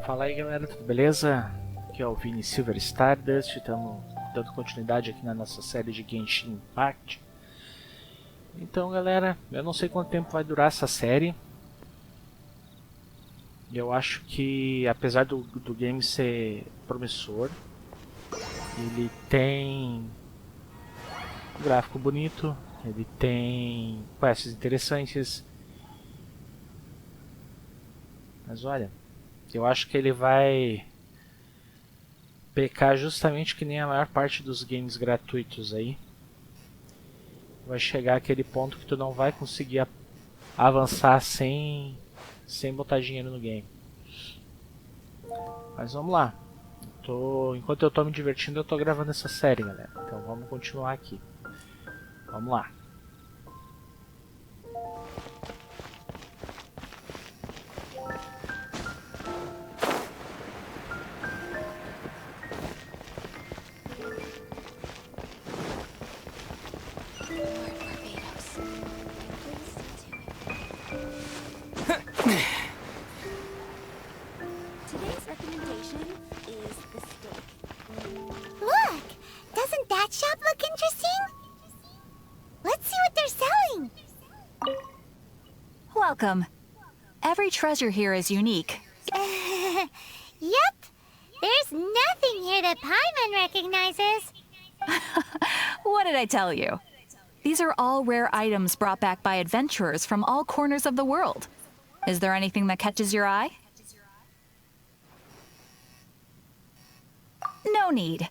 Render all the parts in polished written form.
Fala aí galera, tudo beleza? Aqui é o Vini Silver Stardust, estamos dando continuidade aqui na nossa série de Genshin Impact. Então galera, eu não sei quanto tempo vai durar essa série. Eu acho que apesar do game ser promissor, ele tem um gráfico bonito, ele tem quests interessantes. Mas olha, eu acho que ele vai pecar justamente que nem a maior parte dos games gratuitos aí. Vai chegar aquele ponto que tu não vai conseguir avançar sem botar dinheiro no game. Mas vamos lá. Enquanto eu tô me divertindo, eu tô gravando essa série, galera. Então vamos continuar aqui. Vamos lá. Today's recommendation is the steak. Look! Doesn't that shop look interesting? Let's see what they're selling. Welcome. Every treasure here is unique. Yep. There's nothing here that Paimon recognizes. What did I tell you? These are all rare items brought back by adventurers from all corners of the world. Is there anything that catches your eye? No need.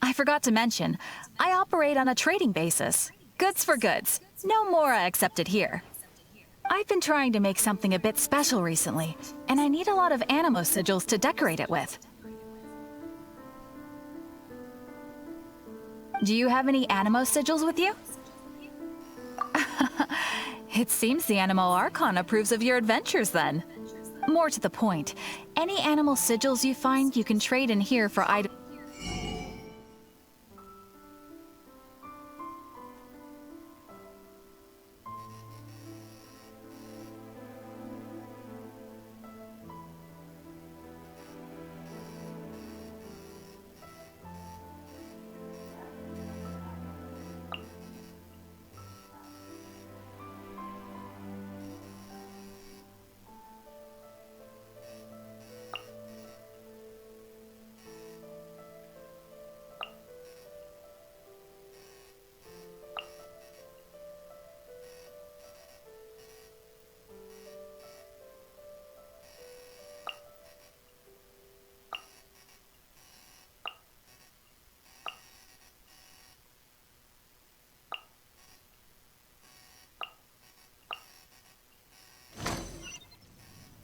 I forgot to mention, I operate on a trading basis. Goods for goods. No Mora accepted here. I've been trying to make something a bit special recently, and I need a lot of animo sigils to decorate it with. Do you have any animo sigils with you? It seems the Animo Archon approves of your adventures then. More to the point, any animal sigils you find you can trade in here for items.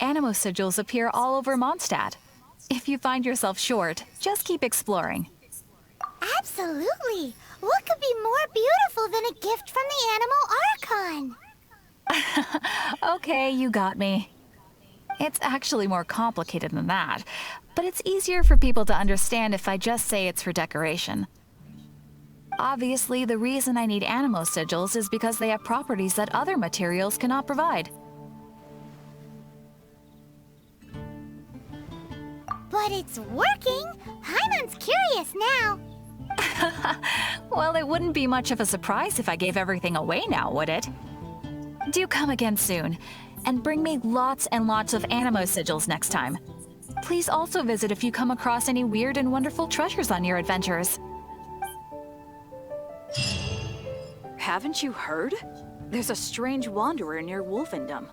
Animo sigils appear all over Mondstadt. If you find yourself short, just keep exploring. Absolutely. What could be more beautiful than a gift from the Animal Archon? Okay, you got me. It's actually more complicated than that, but it's easier for people to understand if I just say it's for decoration. Obviously, the reason I need animo sigils is because they have properties that other materials cannot provide. But it's working. Paimon's curious now. Well, it wouldn't be much of a surprise if I gave everything away now, would it? Do come again soon, and bring me lots and lots of animo sigils next time. Please also visit if you come across any weird and wonderful treasures on your adventures. Haven't you heard? There's a strange wanderer near Wolfendom.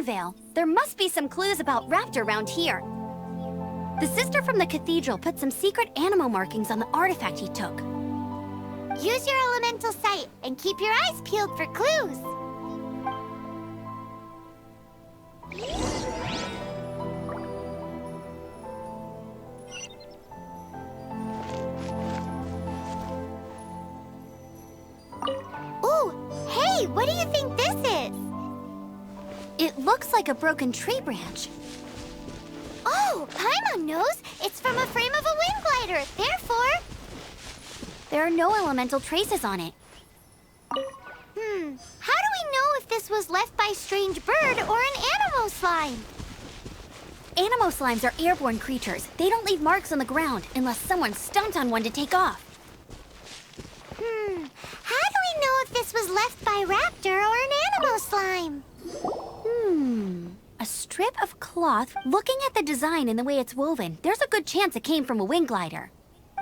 Vale. There must be some clues about Raptor around here. The sister from the cathedral put some secret animal markings on the artifact he took. Use your elemental sight and keep your eyes peeled for clues. Ooh, hey, what do you think this is? It looks like a broken tree branch. Oh, Paimon knows. It's from a frame of a wind glider. Therefore, there are no elemental traces on it. How do we know if this was left by a strange bird or an animo slime? Animo slimes are airborne creatures. They don't leave marks on the ground unless someone stomped on one to take off. How do we know if this was left by Raptor or an animo slime? A strip of cloth. Looking at the design and the way it's woven, there's a good chance it came from a wind glider.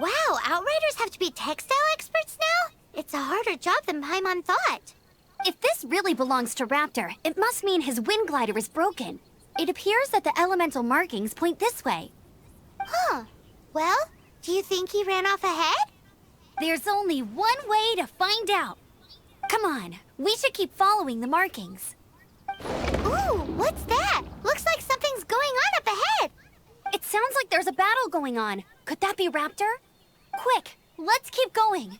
Wow, Outriders have to be textile experts now? It's a harder job than Paimon thought. If this really belongs to Raptor, it must mean his wind glider is broken. It appears that the elemental markings point this way. Huh. Well, do you think he ran off ahead? There's only one way to find out. Come on, we should keep following the markings. Ooh, what's that? Looks like something's going on up ahead. It sounds like there's a battle going on. Could that be Raptor? Quick, let's keep going.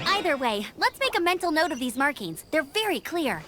Either way, let's make a mental note of these markings. They're very clear.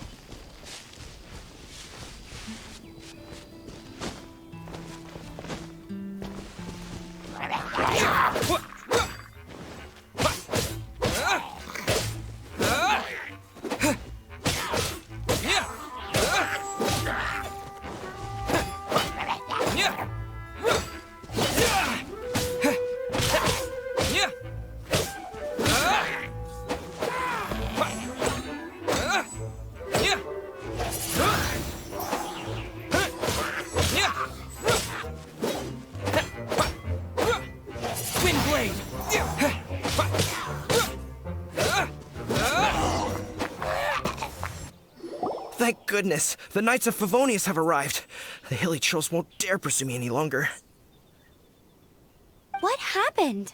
Thank goodness, the Knights of Favonius have arrived. The hilly trolls won't dare pursue me any longer. What happened?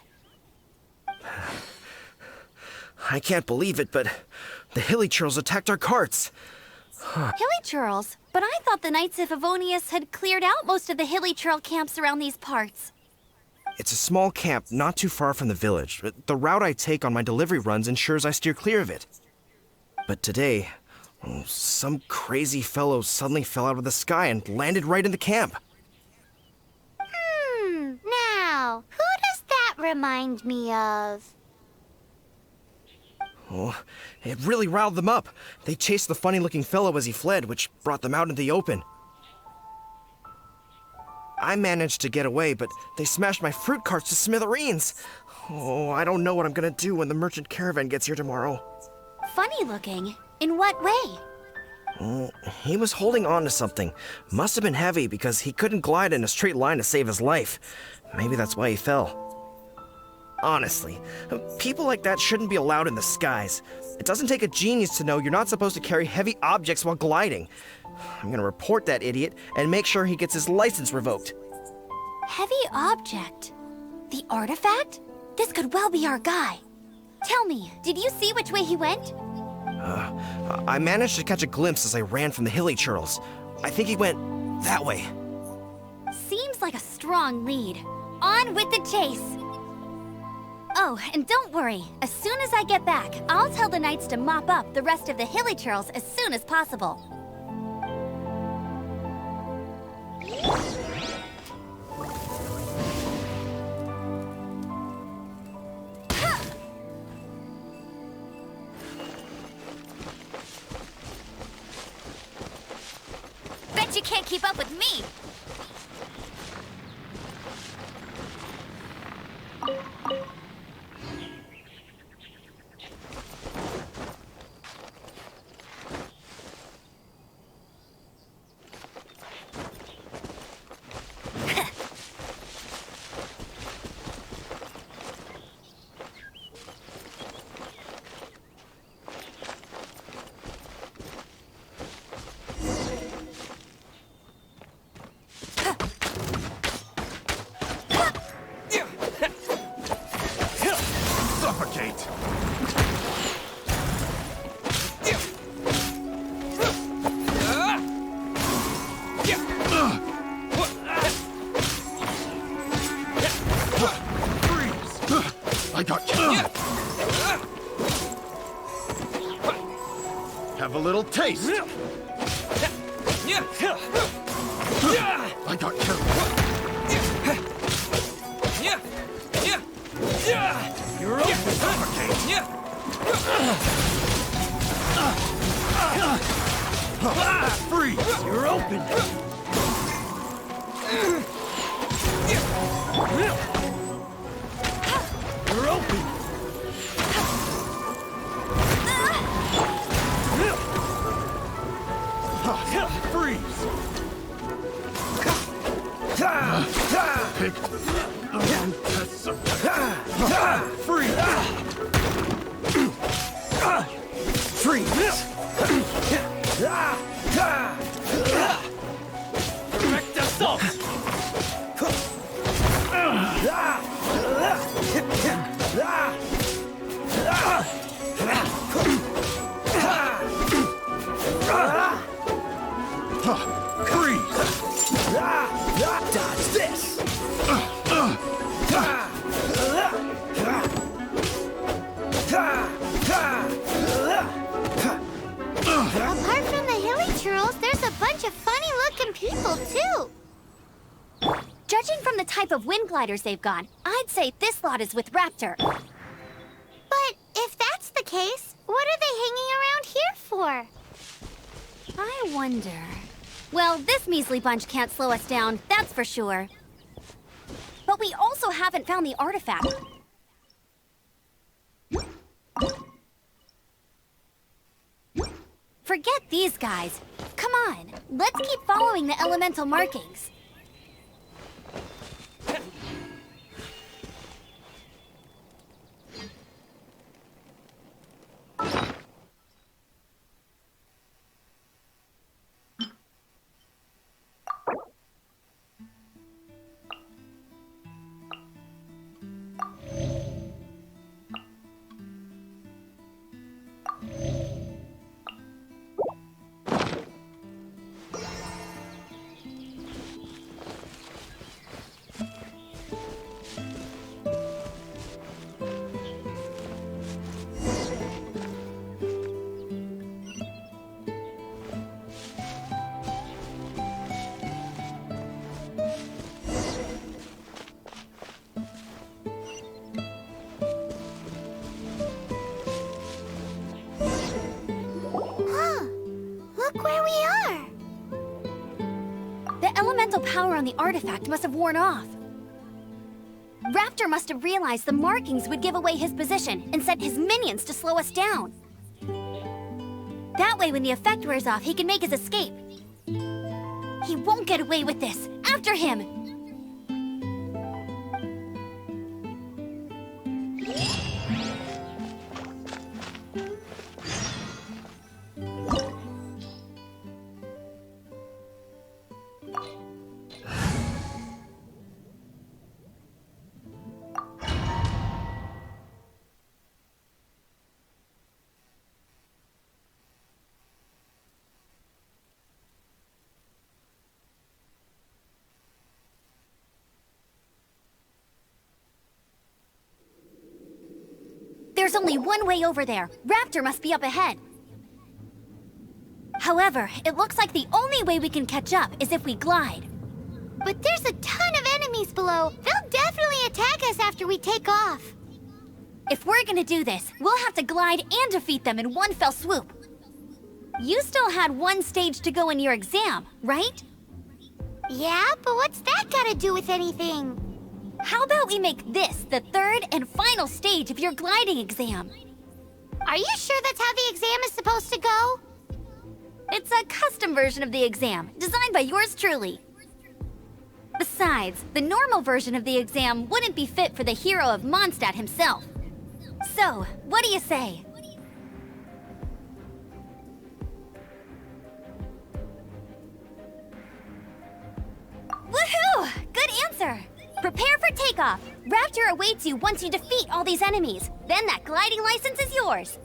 I can't believe it, but the hilly trolls attacked our carts. Hilly churls? But I thought the Knights of Favonius had cleared out most of the hilly churl camps around these parts. It's a small camp not too far from the village. The route I take on my delivery runs ensures I steer clear of it. But today, some crazy fellow suddenly fell out of the sky and landed right in the camp. Now, who does that remind me of? Oh, it really riled them up. They chased the funny-looking fellow as he fled, which brought them out in the open. I managed to get away, but they smashed my fruit carts to smithereens. Oh, I don't know what I'm gonna do when the merchant caravan gets here tomorrow. Funny looking? In what way? He was holding on to something. Must have been heavy because he couldn't glide in a straight line to save his life. Maybe that's why he fell. Honestly, people like that shouldn't be allowed in the skies. It doesn't take a genius to know you're not supposed to carry heavy objects while gliding. I'm gonna report that idiot and make sure he gets his license revoked. Heavy object? The artifact? This could well be our guy. Tell me, did you see which way he went? I managed to catch a glimpse as I ran from the hilly churls. I think he went that way. Seems like a strong lead. On with the chase! Oh, and don't worry. As soon as I get back, I'll tell the knights to mop up the rest of the hilly churls as soon as possible. Bet you can't keep up with me! I got carried. You're open, suffocate. Freeze! You're open. You're open. Freeze! Pick the wrong test. Freeze! Freeze! Direct assault! Freeze! Dodge this! Apart from the hilly churls, there's a bunch of funny-looking people, too. Judging from the type of wind gliders they've got, I'd say this lot is with Raptor. But if that's the case, what are they hanging around here for? I wonder... Well, this measly bunch can't slow us down, that's for sure. But we also haven't found the artifact. Forget these guys. Come on, let's keep following the elemental markings. Look where we are! The elemental power on the artifact must have worn off. Raptor must have realized the markings would give away his position and sent his minions to slow us down. That way, when the effect wears off, he can make his escape. He won't get away with this! After him! There's only one way over there. Raptor must be up ahead. However, it looks like the only way we can catch up is if we glide. But there's a ton of enemies below. They'll definitely attack us after we take off. If we're gonna do this, we'll have to glide and defeat them in one fell swoop. You still had one stage to go in your exam, right? Yeah, but what's that gotta do with anything? How about we make this the third and final stage of your gliding exam? Are you sure that's how the exam is supposed to go? It's a custom version of the exam, designed by yours truly. Besides, the normal version of the exam wouldn't be fit for the hero of Mondstadt himself. So, what do you say? Woohoo! Good answer! Prepare for takeoff! Raptor awaits you once you defeat all these enemies. Then that gliding license is yours.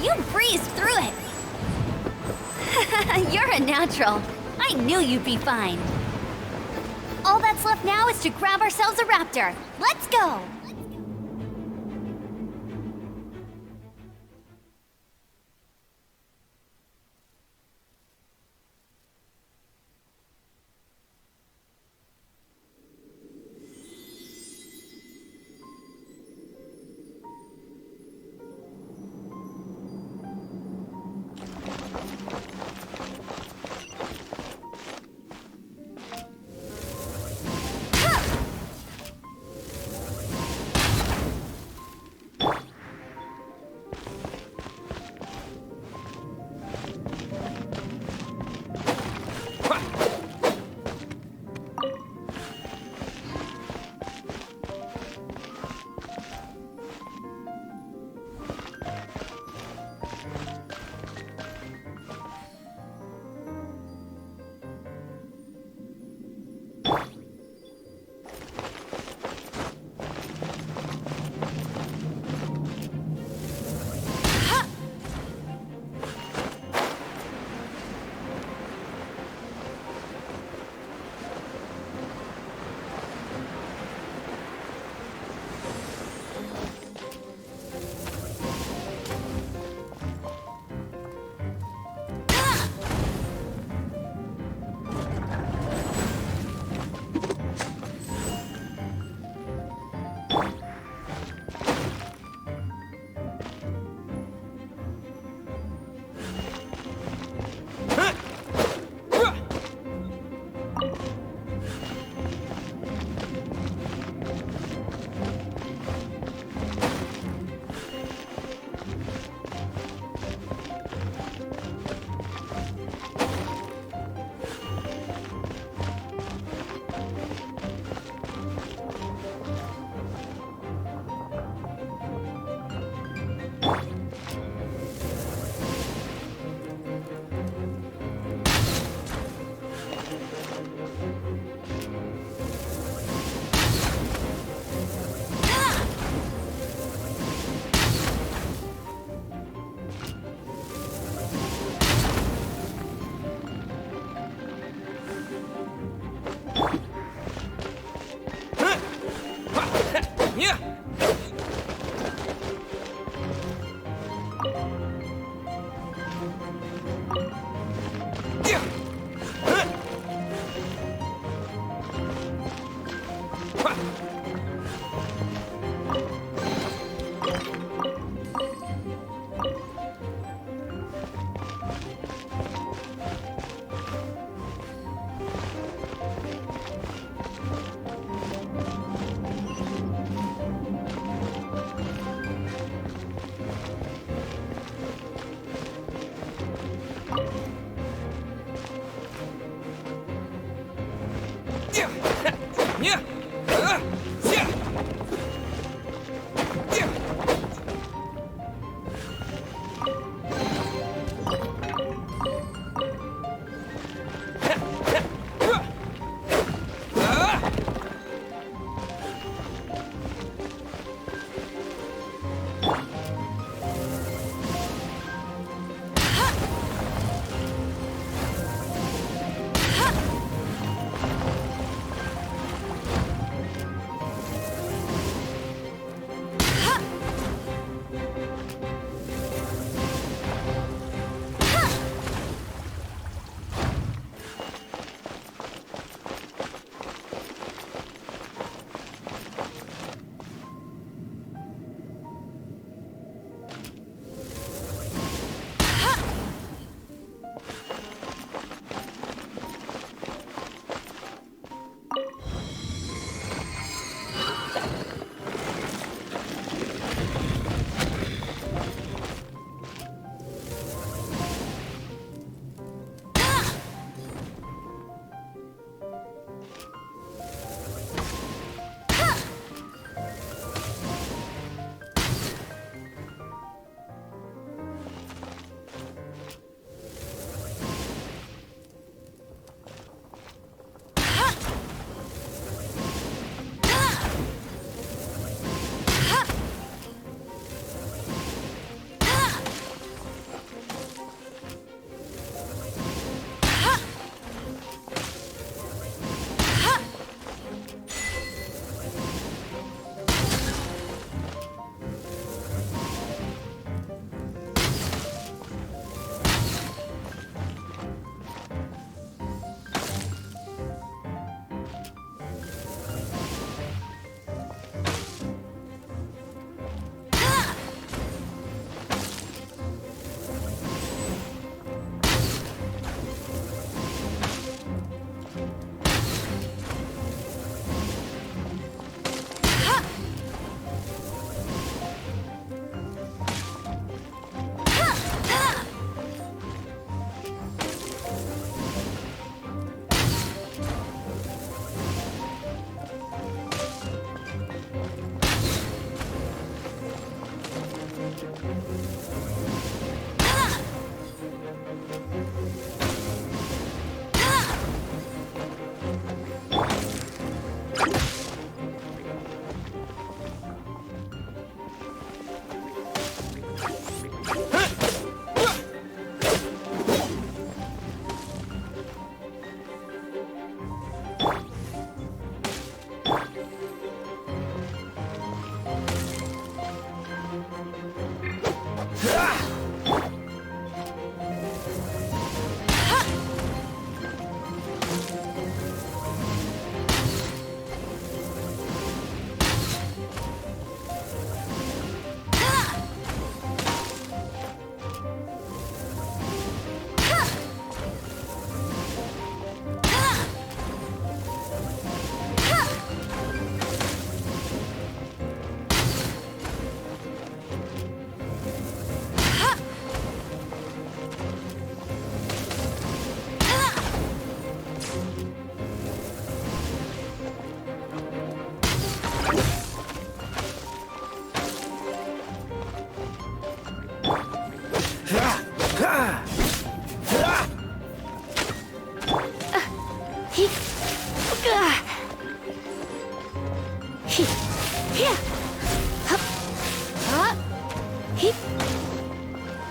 You breezed through it! You're a natural. I knew you'd be fine. All that's left now is to grab ourselves a raptor. Let's go!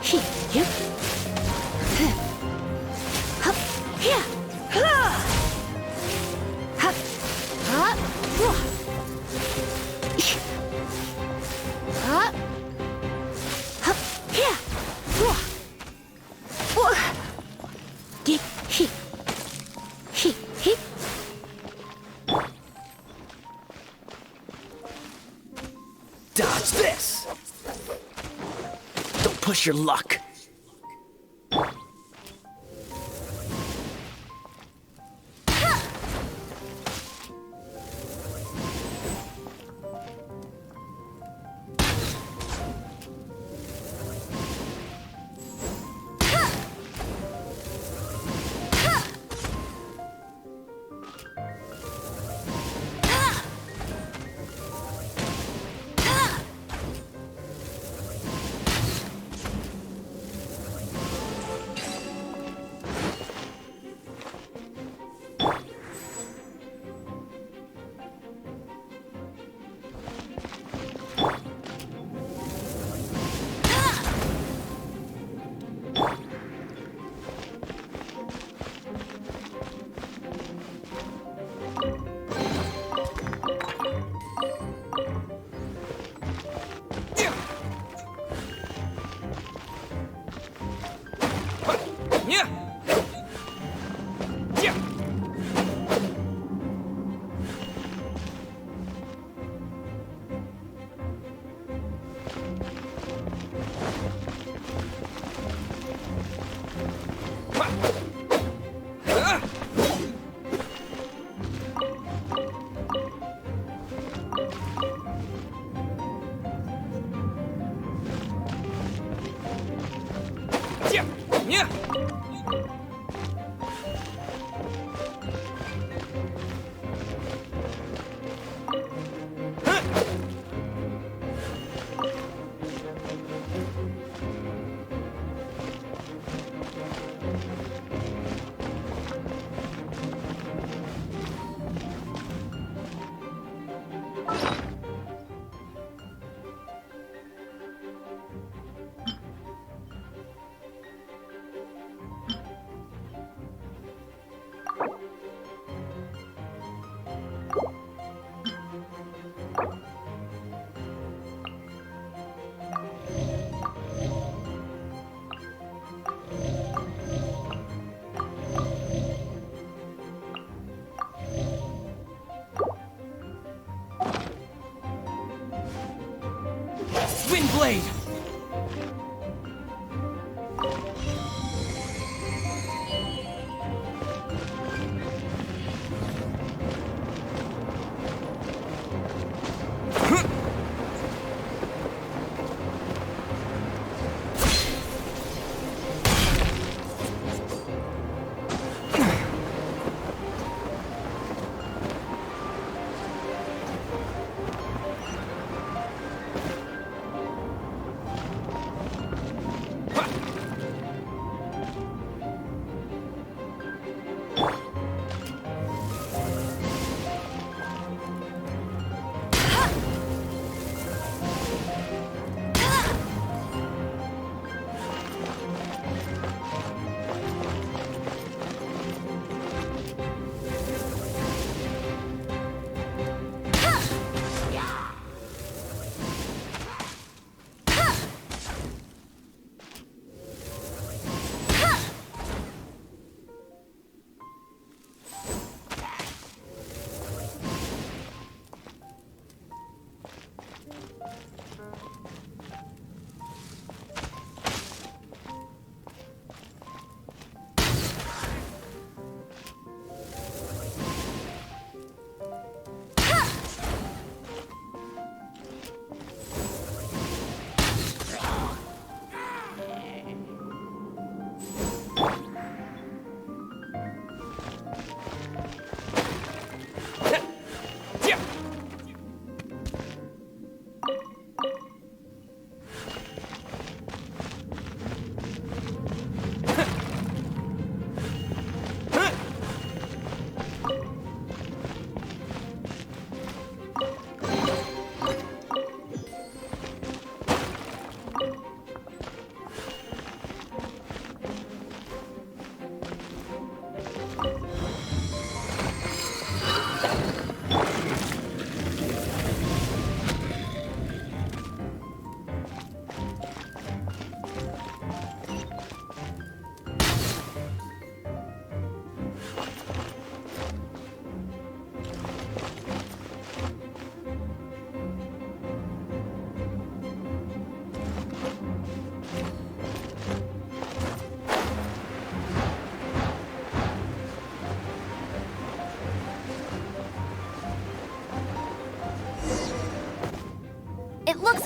He, you. Hup, yeah. Hup, hup, whoa. Hup, hup, yeah. Whoa. Whoa. He, he. Dodge this! Don't push your luck. Yeah. Yeah. Yeah. Yeah.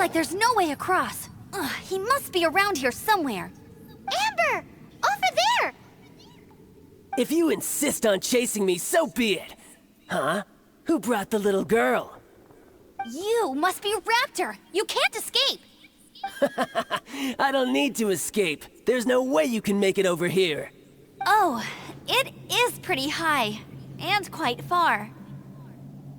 like there's no way across. Ugh, he must be around here somewhere. Amber! Over there! If you insist on chasing me, so be it. Huh? Who brought the little girl? You must be Raptor! You can't escape! I don't need to escape. There's no way you can make it over here. Oh, it is pretty high. And quite far.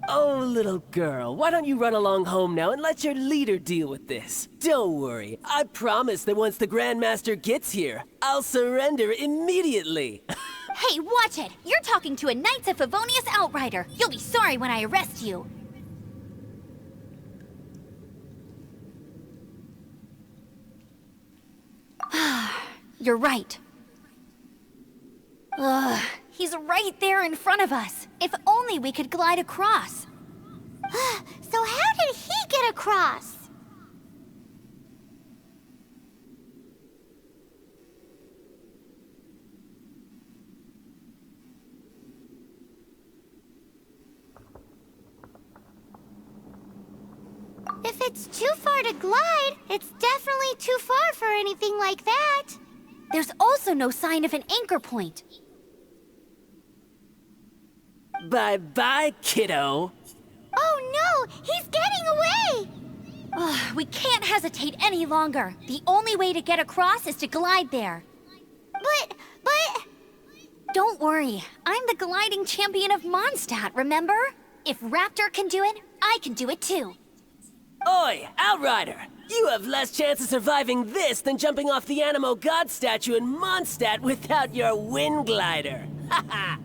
Oh, little girl, why don't you run along home now and let your leader deal with this? Don't worry, I promise that once the Grandmaster gets here, I'll surrender immediately. Hey, watch it! You're talking to a Knights of Favonius outrider. You'll be sorry when I arrest you. You're right. Ugh, he's right there in front of us. If only we could glide across. So how did he get across? If it's too far to glide, it's definitely too far for anything like that. There's also no sign of an anchor point. Bye-bye, kiddo. Oh no! He's getting away! Ugh, we can't hesitate any longer. The only way to get across is to glide there. But... Don't worry. I'm the gliding champion of Mondstadt, remember? If Raptor can do it, I can do it too. Oi, Outrider! You have less chance of surviving this than jumping off the Animo God statue in Mondstadt without your wind glider. Haha!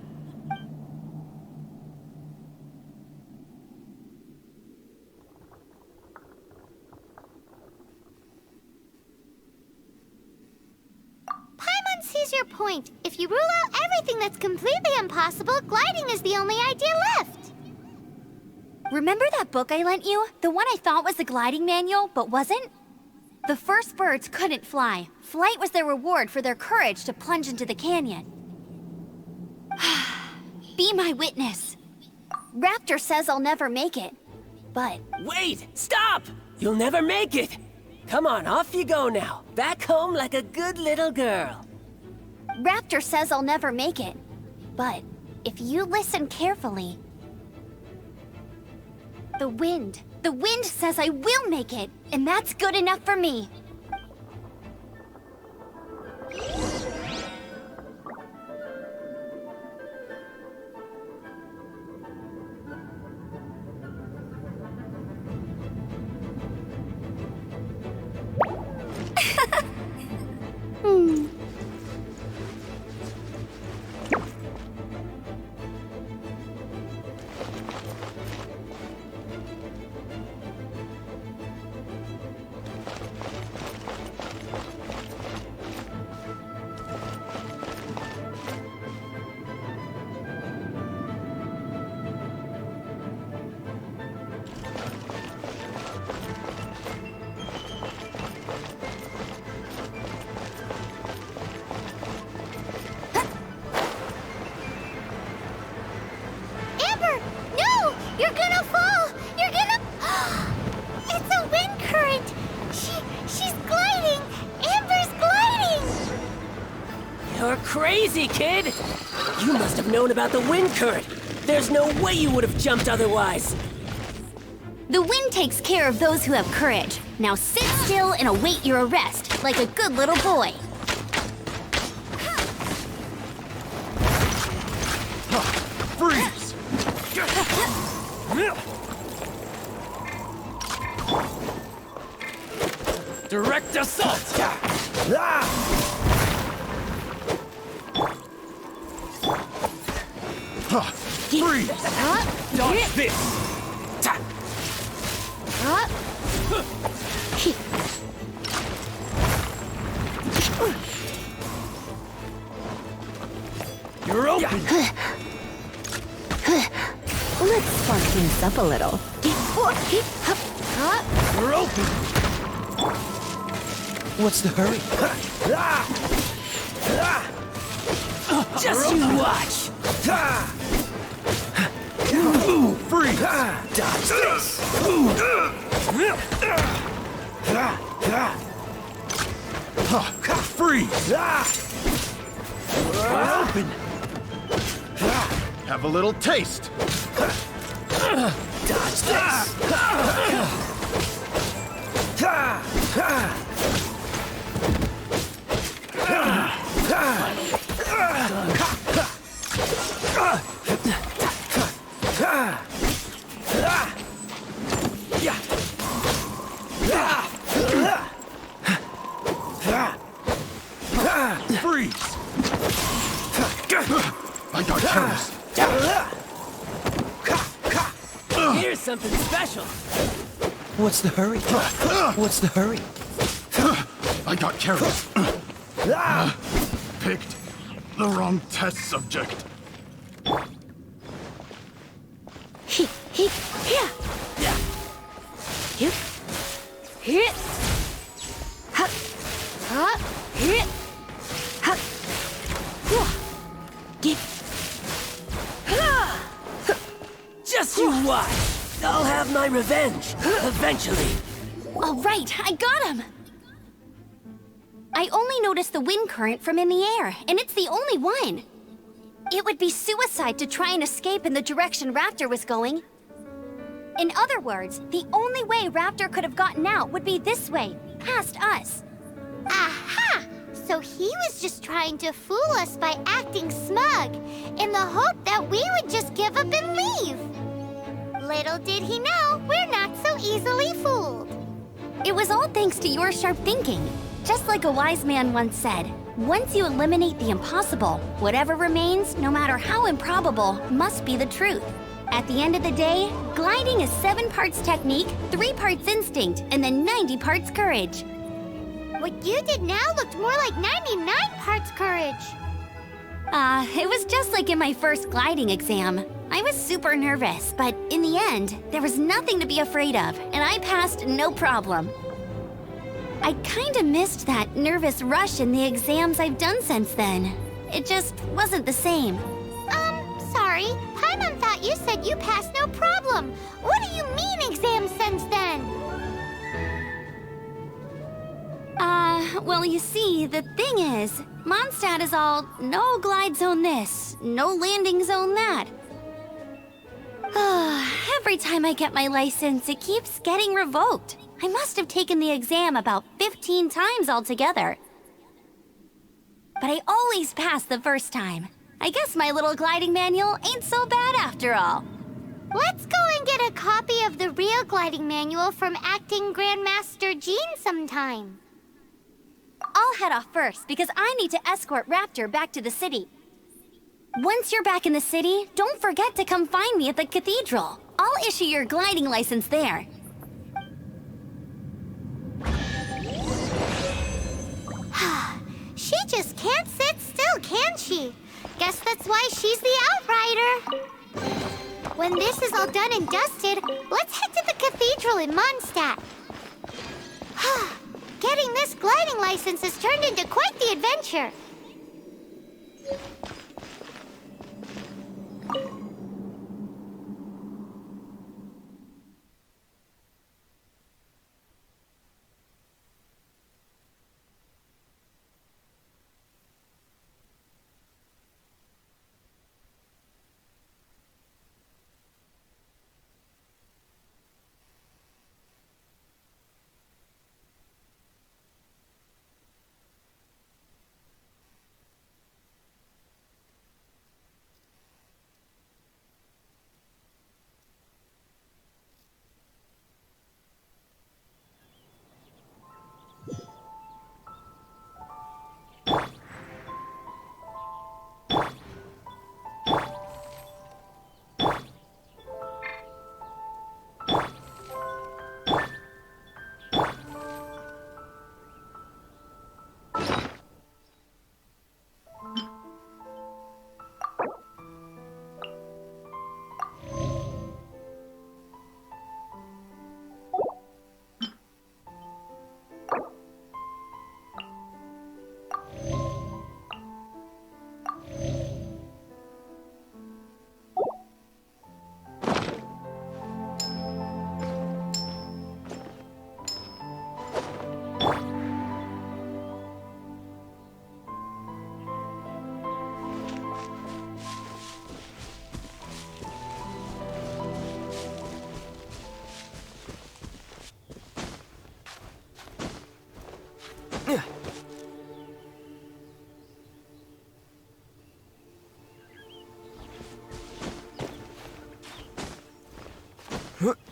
Paimon sees your point. If you rule out everything that's completely impossible, gliding is the only idea left. Remember that book I lent you? The one I thought was the gliding manual, but wasn't? The first birds couldn't fly. Flight was their reward for their courage to plunge into the canyon. Be my witness. Raptor says I'll never make it, but... Wait! Stop! You'll never make it! Come on, off you go now. Back home like a good little girl. Raptor says I'll never make it, but if you listen carefully... The wind says I will make it, and that's good enough for me. Amber! No! You're gonna fall! You're gonna... It's a wind current! She's gliding! Amber's gliding! You're crazy, kid! You must have known about the wind current. There's no way you would have jumped otherwise. The wind takes care of those who have courage. Now sit still and await your arrest, like a good little boy. Freeze! Direct assault! Freeze! Dodge this! You're open! Let's spark things up a little. You're open! What's the hurry? Just you watch! Freeze! Dodge this! Freeze! Wide open! Have a little taste! Dodge this! Freeze! I got careless. Here's something special. What's the hurry? What's the hurry? I got careless. Picked the wrong test subject. Just you watch. I'll have my revenge. Eventually. All right, I got him! I only noticed the wind current from in the air, and it's the only one. It would be suicide to try and escape in the direction Raptor was going. In other words, the only way Raptor could have gotten out would be this way, past us. Aha! So he was just trying to fool us by acting smug, in the hope that we would just give up and leave. Little did he know, we're not so easily fooled. It was all thanks to your sharp thinking. Just like a wise man once said, once you eliminate the impossible, whatever remains, no matter how improbable, must be the truth. At the end of the day, gliding is 7 parts technique, 3 parts instinct, and then 90 parts courage. What you did now looked more like 99 parts courage. It was just like in my first gliding exam. I was super nervous, but in the end, there was nothing to be afraid of, and I passed no problem. I kinda missed that nervous rush in the exams I've done since then. It just wasn't the same. Sorry. Paimon thought you said you passed no problem. What do you mean exam since then? Well, you see, the thing is, Mondstadt is all no glide zone this, no landing zone that. Every time I get my license, it keeps getting revoked. I must have taken the exam about 15 times altogether. But I always pass the first time. I guess my little gliding manual ain't so bad after all. Let's go and get a copy of the real gliding manual from Acting Grandmaster Jean sometime. I'll head off first because I need to escort Raptor back to the city. Once you're back in the city, don't forget to come find me at the cathedral. I'll issue your gliding license there. She just can't sit still, can she? Guess that's why she's the Outrider. When this is all done and dusted, let's head to the cathedral in Mondstadt. Getting this gliding license has turned into quite the adventure. Cool it!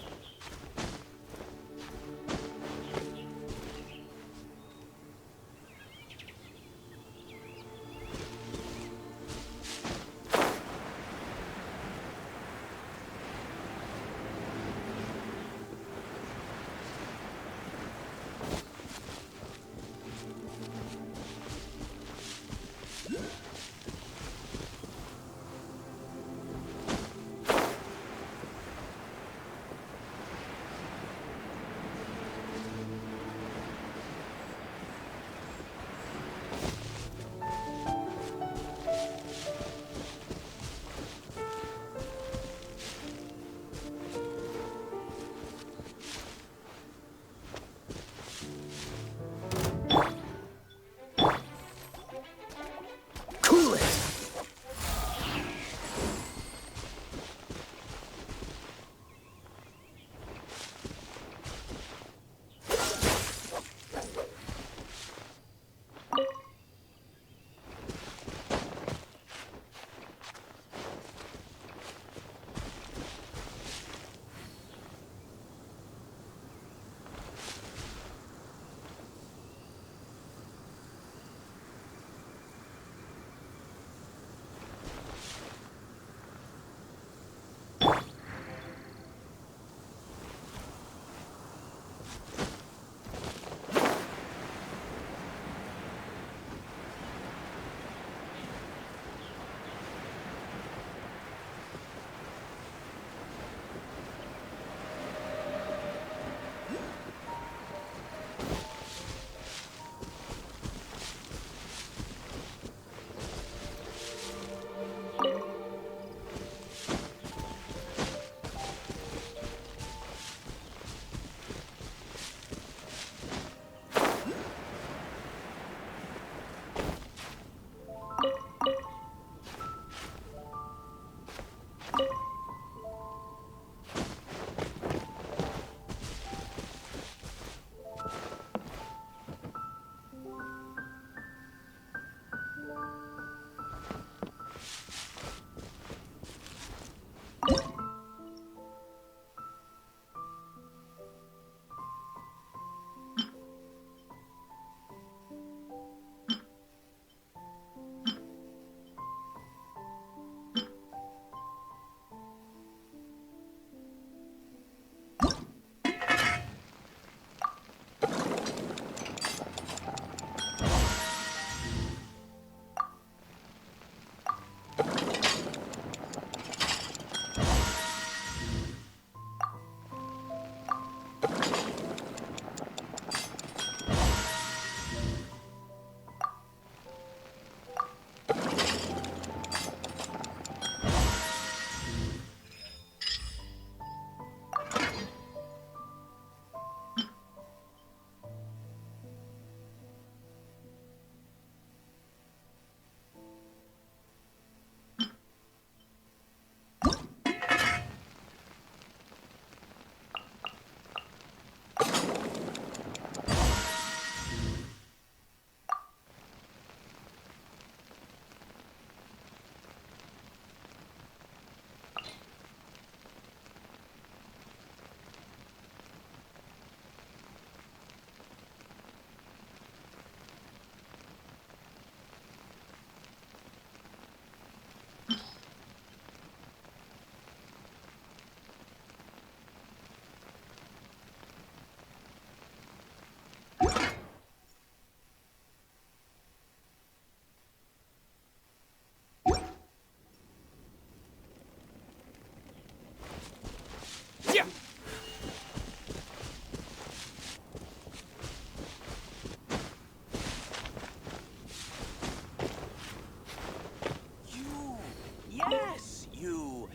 Yes, you!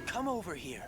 Come over here.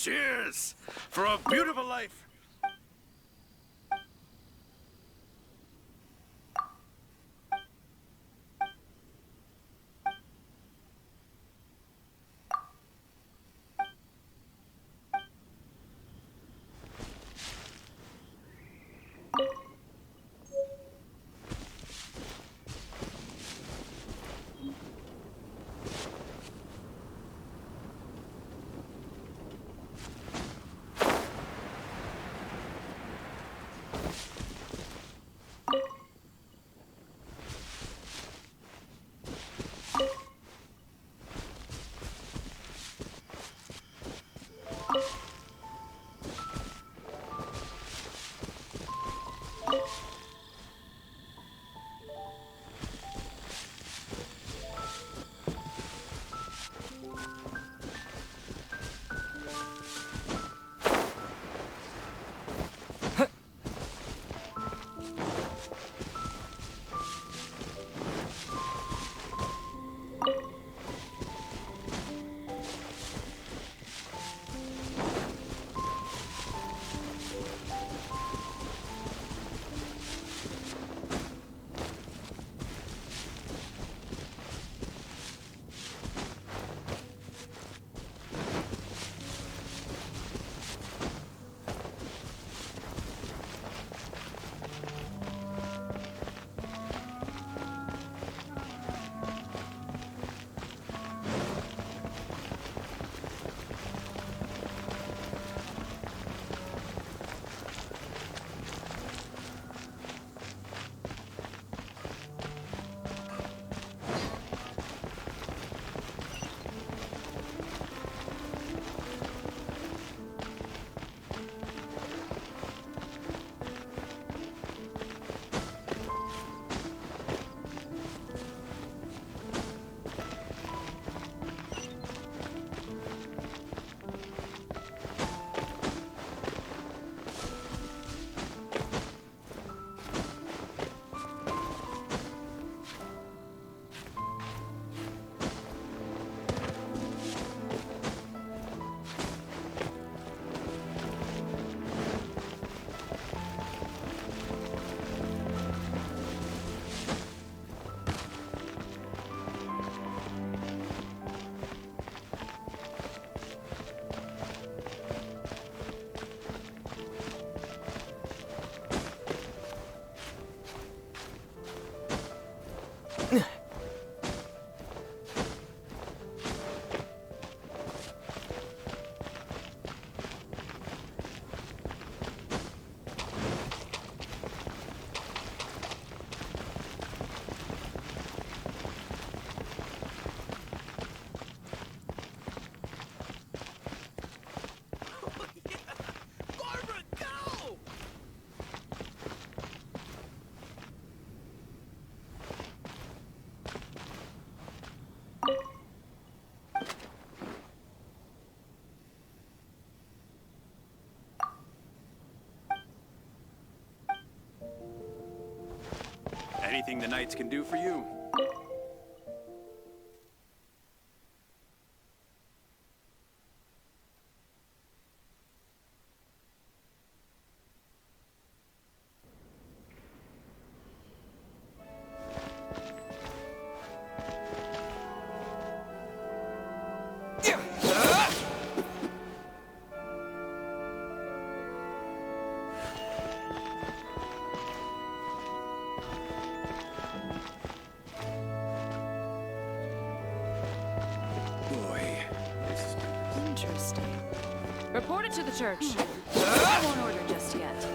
Cheers! For a beautiful life! Anything the Knights can do for you? Interesting. Report it to the church. I won't order just yet.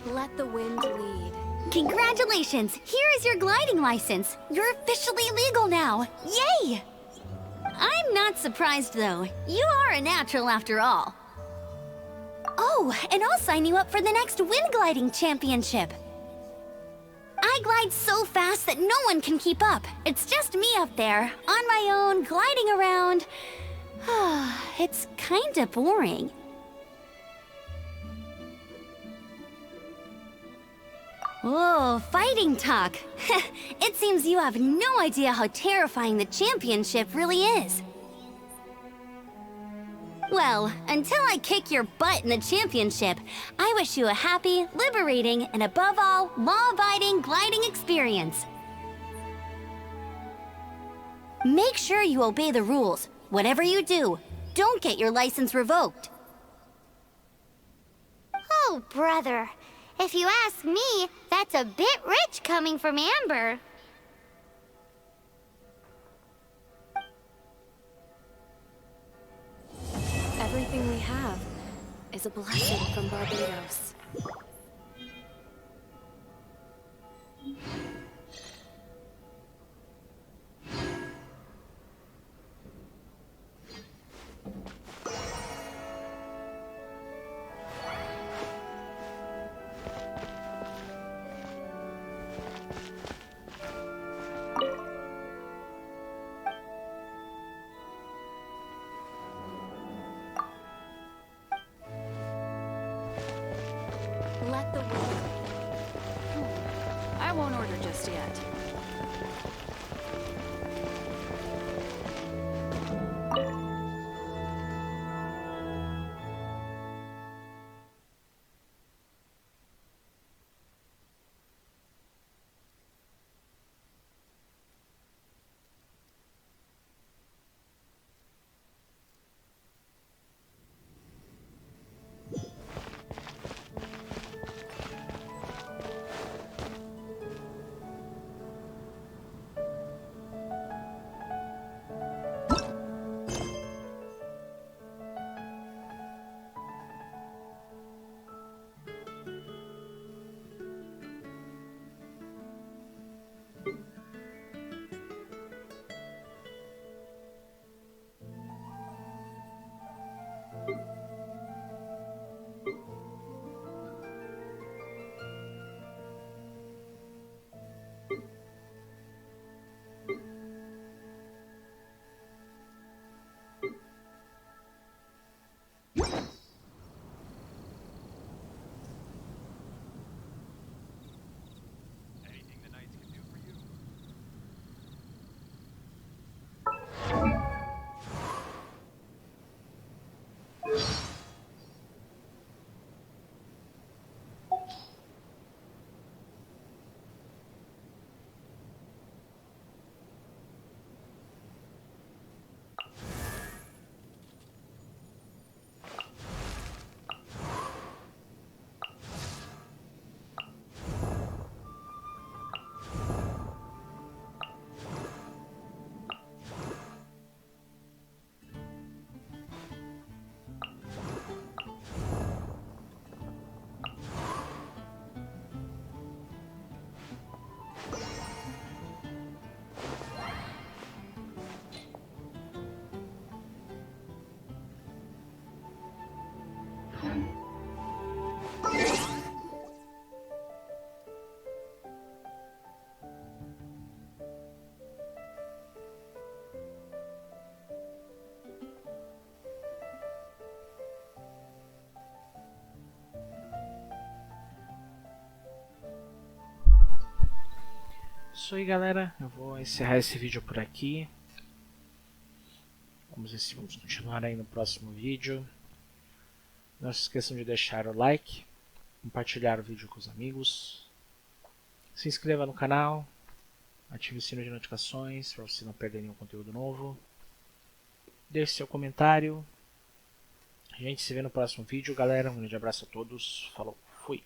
Let the wind lead. Congratulations! Here is your gliding license. You're officially legal now. Yay! I'm not surprised though. You are a natural after all. Oh, and I'll sign you up for the next wind gliding championship. I glide so fast that no one can keep up. It's just me up there, on my own, gliding around. It's kinda boring. Oh, fighting talk. It seems you have no idea how terrifying the championship really is. Well, until I kick your butt in the championship, I wish you a happy, liberating, and above all, law-abiding gliding experience. Make sure you obey the rules. Whatever you do, don't get your license revoked. Oh, brother. If you ask me, that's a bit rich coming from Amber. Everything we have is a blessing from Barbados. Let the wind. I won't order just yet. Anything the knights can do for you? Isso aí, galera, eu vou encerrar esse vídeo por aqui. Vamos ver se vamos continuar aí no próximo vídeo. Não se esqueçam de deixar o like, compartilhar o vídeo com os amigos, se inscreva no canal, ative o sino de notificações para você não perder nenhum conteúdo novo, deixe seu comentário. A gente se vê no próximo vídeo, galera. Um grande abraço a todos, falou, fui!